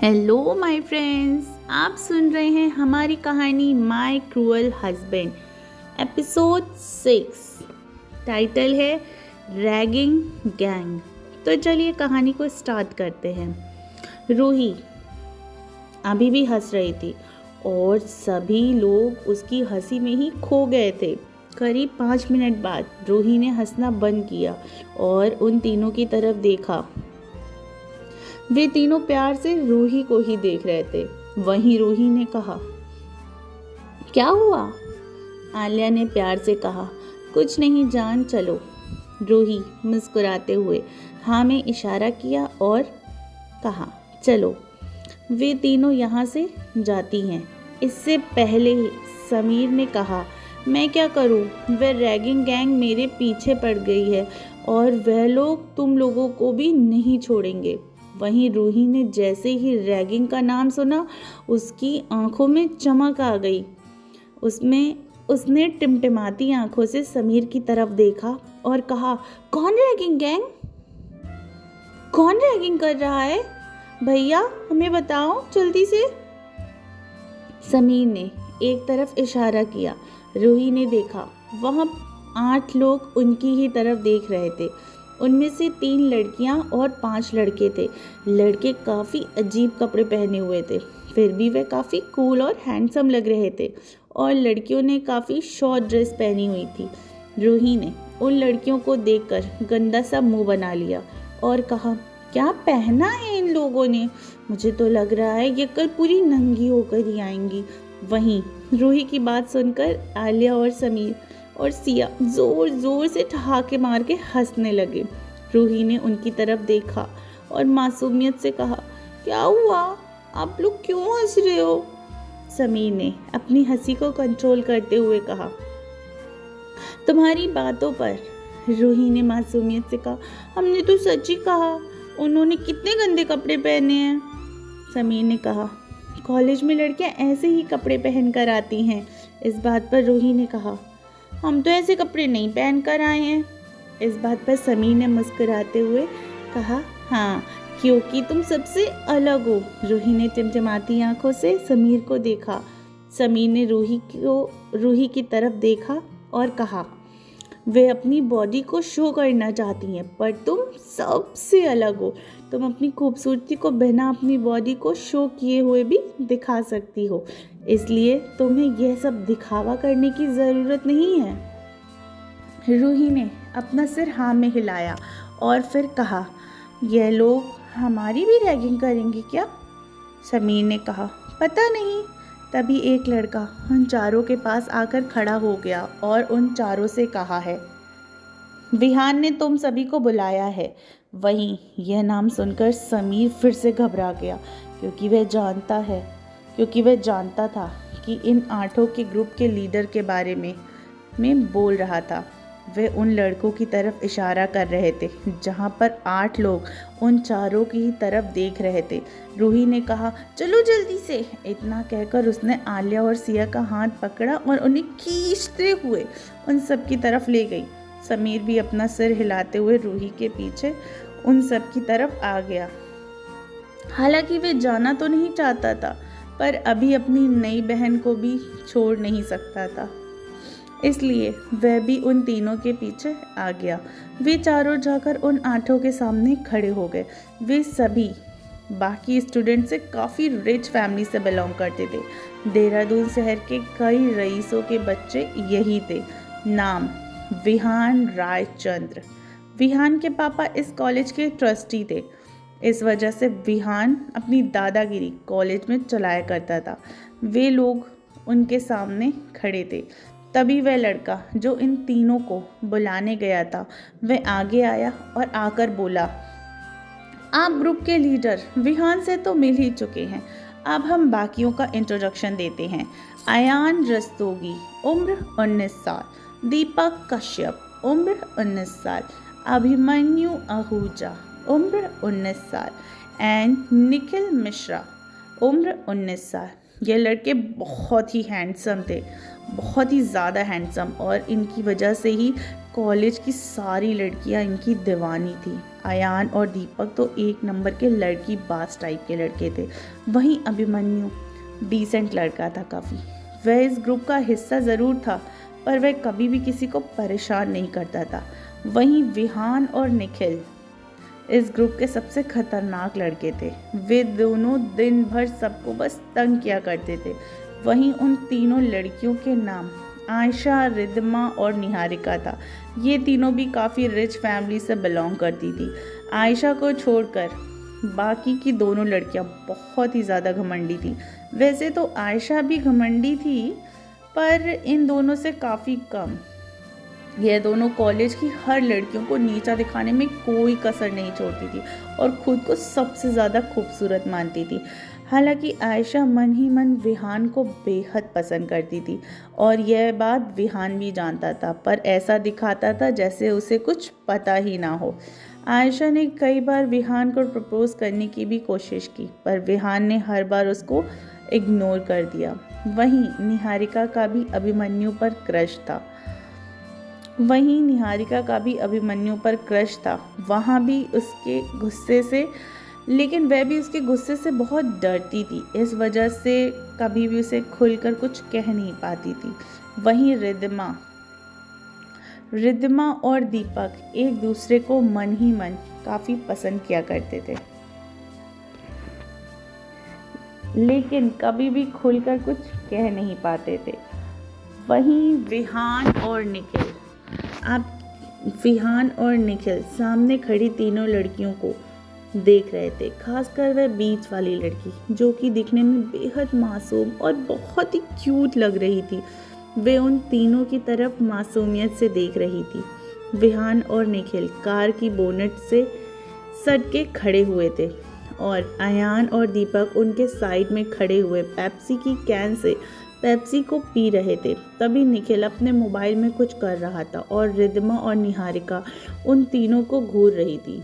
Hello my friends, आप सुन रहे हैं हमारी कहानी my cruel husband episode 6। Title है रैगिंग गैंग। तो चलिए कहानी को स्टार्ट करते हैं। रूही अभी भी हंस रही थी और सभी लोग उसकी हंसी में ही खो गए थे। करीब 5 मिनट बाद रूही ने हंसना बंद किया और उन तीनों की तरफ देखा। वे तीनों प्यार से रूही को ही देख रहे थे। वहीं रूही ने कहा, क्या हुआ? आलिया ने प्यार से कहा, कुछ नहीं जान, चलो। रूही मुस्कुराते हुए हाँ में इशारा किया और कहा, चलो। वे तीनों यहाँ से जाती हैं। इससे पहले समीर ने कहा, मैं क्या करूँ? वह रैगिंग गैंग मेरे पीछे पड़ गई है और वह लोग तुम लोगों को भी नहीं छोड़ेंगे। वहीं रूही ने जैसे ही रैगिंग का नाम सुना, उसकी आंखों में चमक आ गई। उसने टिमटिमाती आंखों से समीर की तरफ देखा और कहा, कौन रैगिंग गैंग? कौन रैगिंग कर रहा है? भैया हमें बताओ जल्दी से। समीर ने एक तरफ इशारा किया। रूही ने देखा, वहां 8 लोग उनकी ही तरफ देख रहे थे। उनमें से 3 लड़कियां और 5 लड़के थे। लड़के काफ़ी अजीब कपड़े पहने हुए थे, फिर भी वे काफ़ी कूल और हैंडसम लग रहे थे। और लड़कियों ने काफ़ी शॉर्ट ड्रेस पहनी हुई थी। रूही ने उन लड़कियों को देखकर गंदा सा मुंह बना लिया और कहा, क्या पहना है इन लोगों ने? मुझे तो लग रहा है ये कल पूरी नंगी होकर ही आएंगी। वहीं रूही की बात सुनकर आलिया और समीर और सिया जोर जोर से ठहाके मार के हंसने लगे। रूही ने उनकी तरफ देखा और मासूमियत से कहा, क्या हुआ? आप लोग क्यों हंस रहे हो? समीर ने अपनी हंसी को कंट्रोल करते हुए कहा, तुम्हारी बातों पर। रूही ने मासूमियत से कहा, हमने तो सच ही कहा। उन्होंने कितने गंदे कपड़े पहने हैं। समीर ने कहा, कॉलेज में लड़कियां ऐसे ही कपड़े पहन कर आती हैं। इस बात पर रूही ने कहा, हम तो ऐसे कपड़े नहीं पहन कर आए हैं। इस बात पर समीर ने मुस्कुराते हुए कहा, हाँ, क्योंकि तुम सबसे अलग हो। रूही ने टिमटिमाती आंखों से समीर को देखा। समीर ने रूही की तरफ देखा और कहा, वे अपनी बॉडी को शो करना चाहती हैं, पर तुम सबसे अलग हो। तुम अपनी खूबसूरती को बिना अपनी बॉडी को शो किए हुए भी दिखा सकती हो, इसलिए तुम्हें यह सब दिखावा करने की ज़रूरत नहीं है। रूही ने अपना सिर हाँ में हिलाया और फिर कहा, यह लोग हमारी भी रैगिंग करेंगे क्या? समीर ने कहा, पता नहीं। तभी एक लड़का उन चारों के पास आकर खड़ा हो गया और उन चारों से कहा है, विहान ने तुम सभी को बुलाया है। वहीं यह नाम सुनकर समीर फिर से घबरा गया, क्योंकि वह जानता था कि इन 8 के ग्रुप के लीडर के बारे में बोल रहा था। वे उन लड़कों की तरफ इशारा कर रहे थे जहां पर 8 लोग उन चारों की तरफ देख रहे थे। रूही ने कहा, चलो जल्दी से। इतना कहकर उसने आलिया और सिया का हाथ पकड़ा और उन्हें खींचते हुए उन सब की तरफ ले गई। समीर भी अपना सिर हिलाते हुए रूही के पीछे उन सब की तरफ आ गया। हालांकि वे जाना तो नहीं चाहता था, पर अभी अपनी नई बहन को भी छोड़ नहीं सकता था, इसलिए वह भी उन तीनों के पीछे आ गया। वे चारों जाकर उन 8 के सामने खड़े हो गए। वे सभी बाकी स्टूडेंट से काफ़ी रिच फैमिली से बिलोंग करते थे। देहरादून शहर के कई रईसों के बच्चे यही थे। नाम विहान रायचंद्र। विहान के पापा इस कॉलेज के ट्रस्टी थे। इस वजह से विहान अपनी दादागिरी कॉलेज में चलाया करता था। वे लोग उनके सामने खड़े थे। तभी वह लड़का जो इन तीनों को बुलाने गया था, वह आगे आया और आकर बोला, आप ग्रुप के लीडर विहान से तो मिल ही चुके हैं, अब हम बाकियों का इंट्रोडक्शन देते हैं। अयान रस्तोगी, उम्र 19 साल। दीपक कश्यप, उम्र 19 साल। अभिमन्यु आहूजा, उम्र 19 साल। एंड निखिल मिश्रा, उम्र 19 साल। ये लड़के बहुत ही हैंडसम थे, बहुत ही ज़्यादा हैंडसम, और इनकी वजह से ही कॉलेज की सारी लड़कियां इनकी दीवानी थी। अयान और दीपक तो एक नंबर के लड़की बास टाइप के लड़के थे। वहीं अभिमन्यु डिसेंट लड़का था काफ़ी। वह इस ग्रुप का हिस्सा ज़रूर था, पर वह कभी भी किसी को परेशान नहीं करता था। वहीं विहान और निखिल इस ग्रुप के सबसे खतरनाक लड़के थे। वे दोनों दिन भर सबको बस तंग किया करते थे। वहीं उन तीनों लड़कियों के नाम आयशा, रिद्धिमा और निहारिका था। ये तीनों भी काफ़ी रिच फैमिली से बिलोंग करती थी। आयशा को छोड़कर बाकी की दोनों लड़कियां बहुत ही ज़्यादा घमंडी थी। वैसे तो आयशा भी घमंडी थी, पर इन दोनों से काफ़ी कम। यह दोनों कॉलेज की हर लड़कियों को नीचा दिखाने में कोई कसर नहीं छोड़ती थी और खुद को सबसे ज़्यादा खूबसूरत मानती थी। हालांकि आयशा मन ही मन विहान को बेहद पसंद करती थी और यह बात विहान भी जानता था, पर ऐसा दिखाता था जैसे उसे कुछ पता ही ना हो। आयशा ने कई बार विहान को प्रपोज करने की भी कोशिश की, पर विहान ने हर बार उसको इग्नोर कर दिया। वहीं निहारिका का भी अभिमन्यु पर क्रश था। वहाँ भी उसके गुस्से से, लेकिन वह भी उसके गुस्से से बहुत डरती थी। इस वजह से कभी भी उसे खुलकर कुछ कह नहीं पाती थी। वहीं रिद्धिमा और दीपक एक दूसरे को मन ही मन काफ़ी पसंद किया करते थे, लेकिन कभी भी खुलकर कुछ कह नहीं पाते थे। वहीं विहान और निखिल सामने खड़ी तीनों लड़कियों को देख रहे थे, खासकर वह बीच वाली लड़की जो कि दिखने में बेहद मासूम और बहुत ही क्यूट लग रही थी। वे उन तीनों की तरफ मासूमियत से देख रही थी। विहान और निखिल कार की बोनेट से सट के खड़े हुए थे और अयान और दीपक उनके साइड में खड़े हुए पेप्सी की कैन से पेप्सी को पी रहे थे। तभी निखिल अपने मोबाइल में कुछ कर रहा था और रिद्धिमा और निहारिका उन तीनों को घूर रही थी।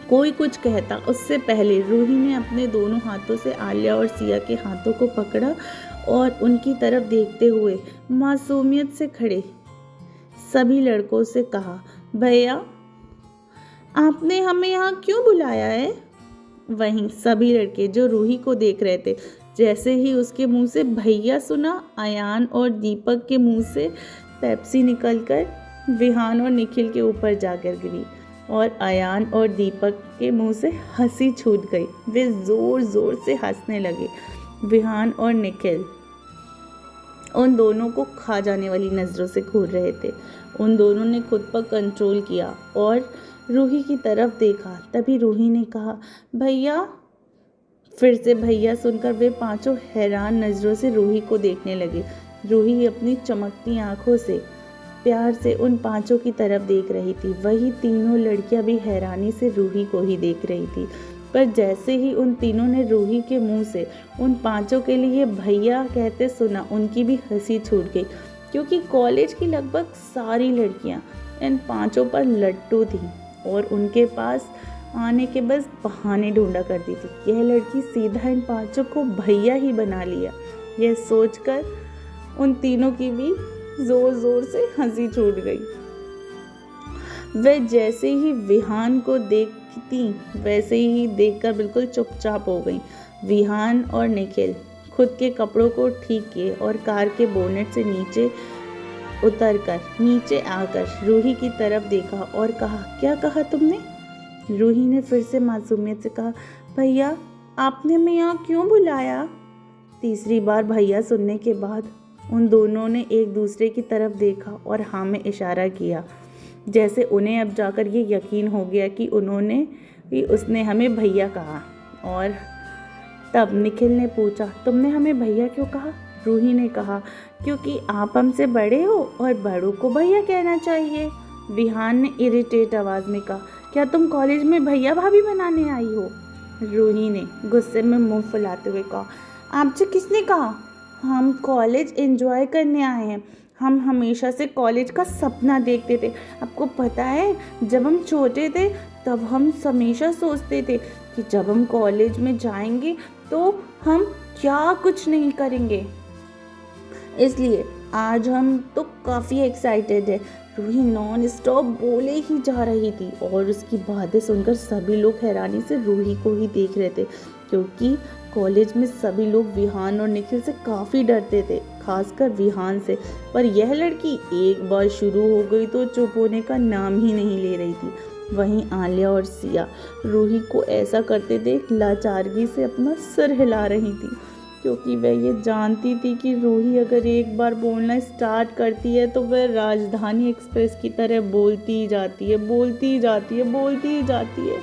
कोई कुछ कहता उससे पहले रूही ने अपने दोनों हाथों से आलिया और सिया के हाथों को पकड़ा और उनकी तरफ देखते हुए मासूमियत से खड़े सभी लड़कों से कहा, भैया आपने हमें यहाँ क्यों बुलाया है? वहीं सभी लड़के जो रूही को देख रहे थे, जैसे ही उसके मुंह से भैया सुना, अयान और दीपक के मुंह से पेप्सी निकलकर विहान और निखिल के ऊपर जाकर गिरी और अयान और दीपक के मुंह से हंसी छूट गई। वे जोर जोर से हंसने लगे। विहान और निखिल उन दोनों को खा जाने वाली नज़रों से घूर रहे थे। उन दोनों ने खुद पर कंट्रोल किया और रूही की तरफ देखा। तभी रूही ने कहा, भैया। फिर से भैया सुनकर वे पांचों हैरान नज़रों से रूही को देखने लगे। रूही अपनी चमकती आंखों से प्यार से उन पांचों की तरफ देख रही थी। वही तीनों लड़कियां भी हैरानी से रूही को ही देख रही थी। पर जैसे ही उन तीनों ने रूही के मुंह से उन पांचों के लिए भैया कहते सुना, उनकी भी हंसी छूट गई, क्योंकि कॉलेज की लगभग सारी लड़कियां इन पांचों पर लट्टू थीं और उनके पास आने के बस बहाने ढूंढा करती थी। यह लड़की सीधा इन पांचों को भैया ही बना लिया। यह सोचकर उन तीनों की भी जोर जोर से हंसी छूट गई। वे जैसे ही विहान को देखती वैसे ही देखकर बिल्कुल चुपचाप हो गई। विहान और निखिल खुद के कपड़ों को ठीक किए और कार के बोनेट से नीचे आकर रूही की तरफ देखा और कहा, क्या कहा तुमने? रूही ने फिर से मासूमियत से कहा, भैया आपने हमें यहाँ क्यों बुलाया? तीसरी बार भैया सुनने के बाद उन दोनों ने एक दूसरे की तरफ देखा और हाँ में इशारा किया, जैसे उन्हें अब जाकर ये यकीन हो गया कि उसने हमें भैया कहा। और तब निखिल ने पूछा, तुमने हमें भैया क्यों कहा? रूही ने कहा, क्योंकि आप हमसे बड़े हो और बड़ों को भैया कहना चाहिए। विहान ने इरिटेट आवाज़ में कहा, क्या तुम कॉलेज में भैया भाभी बनाने आई हो? रूही ने गुस्से में मुंह फुलाते हुए कहा, आपसे किसने कहा? हम कॉलेज एंजॉय करने आए हैं। हम हमेशा से कॉलेज का सपना देखते थे। आपको पता है, जब हम छोटे थे तब हम हमेशा सोचते थे कि जब हम कॉलेज में जाएंगे तो हम क्या कुछ नहीं करेंगे। इसलिए आज हम तो काफ़ी एक्साइटेड है। रूही नॉन स्टॉप बोले ही जा रही थी और उसकी बातें सुनकर सभी लोग हैरानी से रूही को ही देख रहे थे, क्योंकि कॉलेज में सभी लोग विहान और निखिल से काफ़ी डरते थे, खासकर विहान से। पर यह लड़की एक बार शुरू हो गई तो चुप होने का नाम ही नहीं ले रही थी। वहीं आलिया और सिया रूही को ऐसा करते देख लाचारगी से अपना सिर हिला रही थी, क्योंकि वह ये जानती थी कि रूही अगर एक बार बोलना स्टार्ट करती है तो वह राजधानी एक्सप्रेस की तरह बोलती ही जाती है, बोलती ही जाती है, बोलती ही जाती है।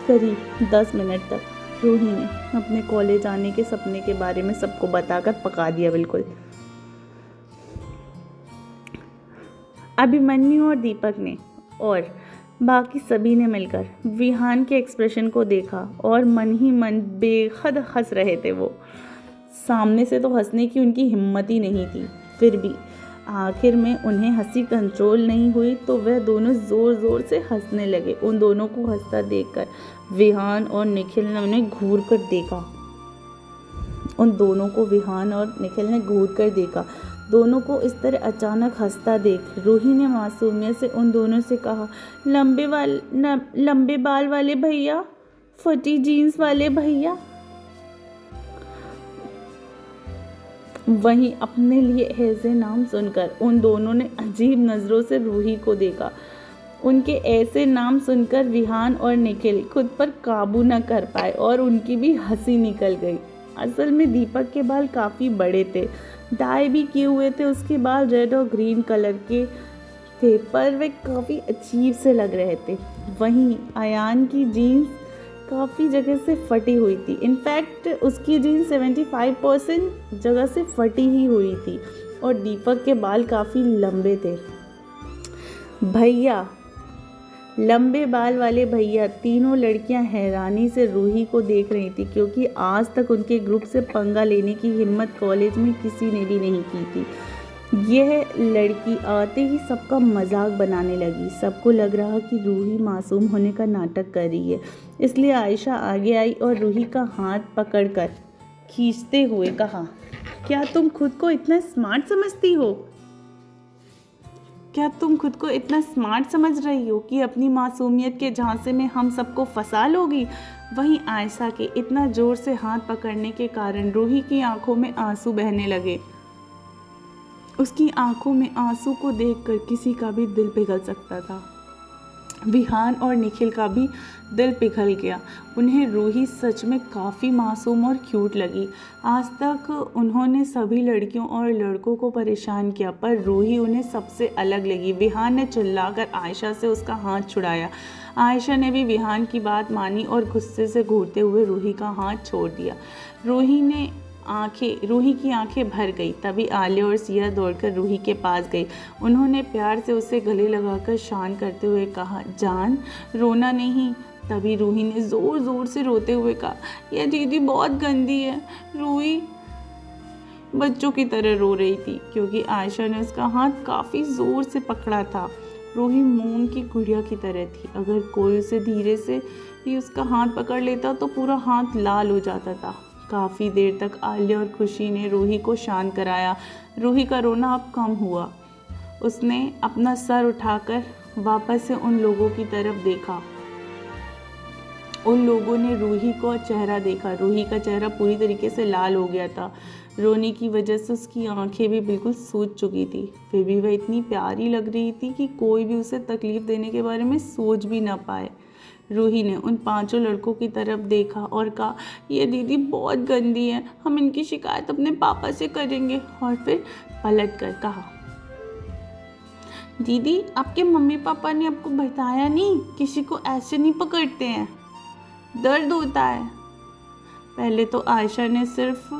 करीब 10 मिनट तक रूही ने अपने कॉलेज आने के सपने के बारे में सबको बताकर पका दिया बिल्कुल। अभिमन्यु और दीपक ने और बाकी सभी ने मिलकर विहान के एक्सप्रेशन को देखा और मन ही मन बेहद हंस रहे थे। वो सामने से तो हंसने की उनकी हिम्मत ही नहीं थी, फिर भी आखिर में उन्हें हंसी कंट्रोल नहीं हुई तो वह दोनों ज़ोर ज़ोर से हंसने लगे। उन दोनों को हंसता देखकर विहान और निखिल ने उन्हें घूर कर देखा। दोनों को इस तरह अचानक हंसता देख रूही ने मासूमियत से उन दोनों से कहा, लंबे बाल वाले भैया, फटी जीन्स वाले भैया। वहीं अपने लिए ऐसे नाम सुनकर उन दोनों ने अजीब नज़रों से रूही को देखा। उनके ऐसे नाम सुनकर विहान और निखिल खुद पर काबू न कर पाए और उनकी भी हंसी निकल गई। असल में दीपक के बाल काफ़ी बड़े थे, डाई भी किए हुए थे, उसके बाल रेड और ग्रीन कलर के थे, पर वे काफ़ी अजीब से लग रहे थे। वहीं अयान की जीन्स काफ़ी जगह से फटी हुई थी। इनफैक्ट उसकी जीन्स 75% जगह से फटी ही हुई थी और दीपक के बाल काफ़ी लंबे थे। भैया, लंबे बाल वाले भैया। तीनों लड़कियां हैरानी से रूही को देख रही थी, क्योंकि आज तक उनके ग्रुप से पंगा लेने की हिम्मत कॉलेज में किसी ने भी नहीं की थी। यह लड़की आते ही सबका मजाक बनाने लगी। सबको लग रहा कि रूही मासूम होने का नाटक कर रही है, इसलिए आयशा आगे आई और रूही का हाथ पकड़कर खींचते हुए कहा, क्या तुम खुद को इतना स्मार्ट समझ रही हो कि अपनी मासूमियत के झांसे में हम सबको फंसा लोगी? वहीं आयशा के इतना जोर से हाथ पकड़ने के कारण रूही की आंखों में आंसू बहने लगे। उसकी आंखों में आंसू को देखकर किसी का भी दिल पिघल सकता था। विहान और निखिल का भी दिल पिघल गया। उन्हें रूही सच में काफ़ी मासूम और क्यूट लगी। आज तक उन्होंने सभी लड़कियों और लड़कों को परेशान किया, पर रूही उन्हें सबसे अलग लगी। विहान ने चिल्लाकर आयशा से उसका हाथ छुड़ाया। आयशा ने भी विहान की बात मानी और गुस्से से घूरते हुए रूही का हाथ छोड़ दिया। रूही की आंखें भर गई। तभी आलिया और सिया दौड़कर रूही के पास गई। उन्होंने प्यार से उसे गले लगाकर शांत करते हुए कहा, जान, रोना नहीं। तभी रूही ने ज़ोर ज़ोर से रोते हुए कहा, यह दीदी बहुत गंदी है। रूही बच्चों की तरह रो रही थी, क्योंकि आयशा ने उसका हाथ काफ़ी ज़ोर से पकड़ा था। रूही मोम की गुड़िया की तरह थी। अगर कोई उसे धीरे से भी उसका हाथ पकड़ लेता तो पूरा हाथ लाल हो जाता था। काफ़ी देर तक आलिया और खुशी ने रूही को शांत कराया। रूही का रोना अब कम हुआ। उसने अपना सर उठाकर वापस से उन लोगों की तरफ देखा। उन लोगों ने रूही को चेहरा देखा। रूही का चेहरा पूरी तरीके से लाल हो गया था। रोने की वजह से उसकी आंखें भी बिल्कुल सूज चुकी थी। फिर भी वह इतनी प्यारी लग रही थी कि कोई भी उसे तकलीफ़ देने के बारे में सोच भी ना पाए। रूही ने उन 5 लड़कों की तरफ देखा और कहा, ये दीदी बहुत गंदी है, हम इनकी शिकायत अपने पापा से करेंगे। और फिर पलट कर कहा, दीदी, आपके मम्मी पापा ने आपको बताया नहीं, किसी को ऐसे नहीं पकड़ते हैं, दर्द होता है। पहले तो आयशा ने सिर्फ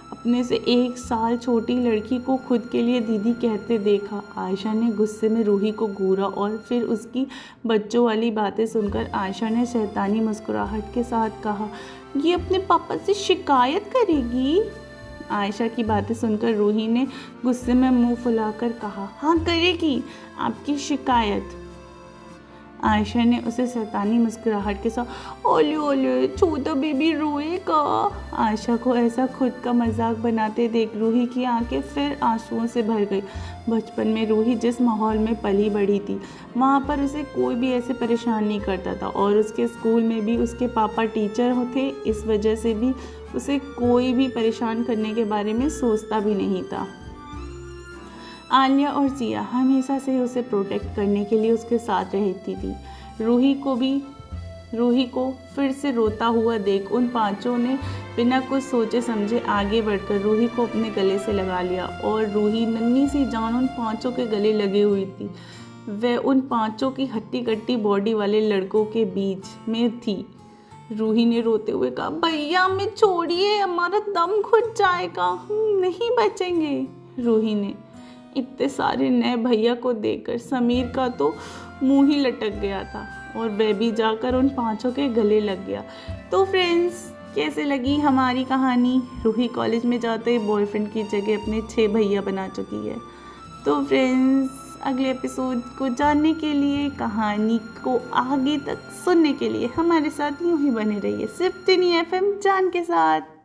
अपने से 1 साल छोटी लड़की को खुद के लिए दीदी कहते देखा। आयशा ने गुस्से में रूही को घूरा और फिर उसकी बच्चों वाली बातें सुनकर आयशा ने शैतानी मुस्कुराहट के साथ कहा, ये अपने पापा से शिकायत करेगी। आयशा की बातें सुनकर रूही ने गुस्से में मुंह फुलाकर कहा, हाँ करेगी आपकी शिकायत। आयशा ने उसे शैतानी मुस्कुराहट के साथ ओले ओले छोटा बेबी रोएगा। आयशा को ऐसा खुद का मजाक बनाते देख रूही की आंखें फिर आंसुओं से भर गई। बचपन में रूही जिस माहौल में पली बढ़ी थी वहाँ पर उसे कोई भी ऐसे परेशान नहीं करता था और उसके स्कूल में भी उसके पापा टीचर थे, इस वजह से भी उसे कोई भी परेशान करने के बारे में सोचता भी नहीं था। आलिया और जिया हमेशा से उसे प्रोटेक्ट करने के लिए उसके साथ रहती थी। रूही को फिर से रोता हुआ देख उन पांचों ने बिना कुछ सोचे समझे आगे बढ़कर रूही को अपने गले से लगा लिया और रूही नन्ही सी जान उन पांचों के गले लगी हुई थी। वह उन पांचों की हट्टी कट्टी बॉडी वाले लड़कों के बीच में थी। रूही ने रोते हुए कहा, भैया हमें छोड़िए, हमारा दम घुट जाएगा, हम नहीं बचेंगे। रूही ने इतने सारे नए भैया को देखकर समीर का तो मुंह ही लटक गया था और वह भी जाकर उन पांचों के गले लग गया। तो फ्रेंड्स, कैसे लगी हमारी कहानी? रूही कॉलेज में जाते ही बॉयफ्रेंड की जगह अपने 6 भैया बना चुकी है। तो फ्रेंड्स, अगले एपिसोड को जानने के लिए, कहानी को आगे तक सुनने के लिए हमारे साथ यूं ही बने रहिए सिर्फ टिनी FM जान के साथ।